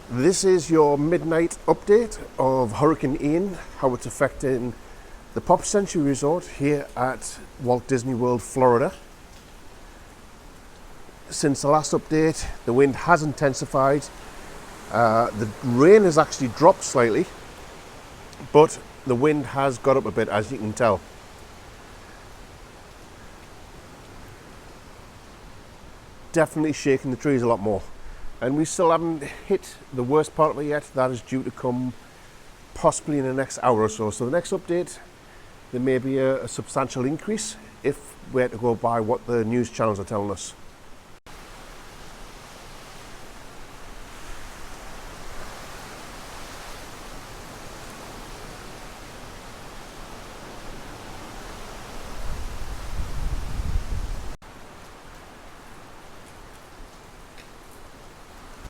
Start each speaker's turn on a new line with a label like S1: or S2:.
S1: This is your midnight update of Hurricane Ian, how it's affecting the Pop Century Resort here at Walt Disney World, Florida. Since the last update, the wind has intensified. The rain has actually dropped slightly, but the wind has got up a bit, as you can tell. Definitely shaking the trees a lot more. And we still haven't hit the worst part of it yet. That is due to come possibly in the next hour or so. So the next update, there may be a substantial increase if we're to go by what the news channels are telling us.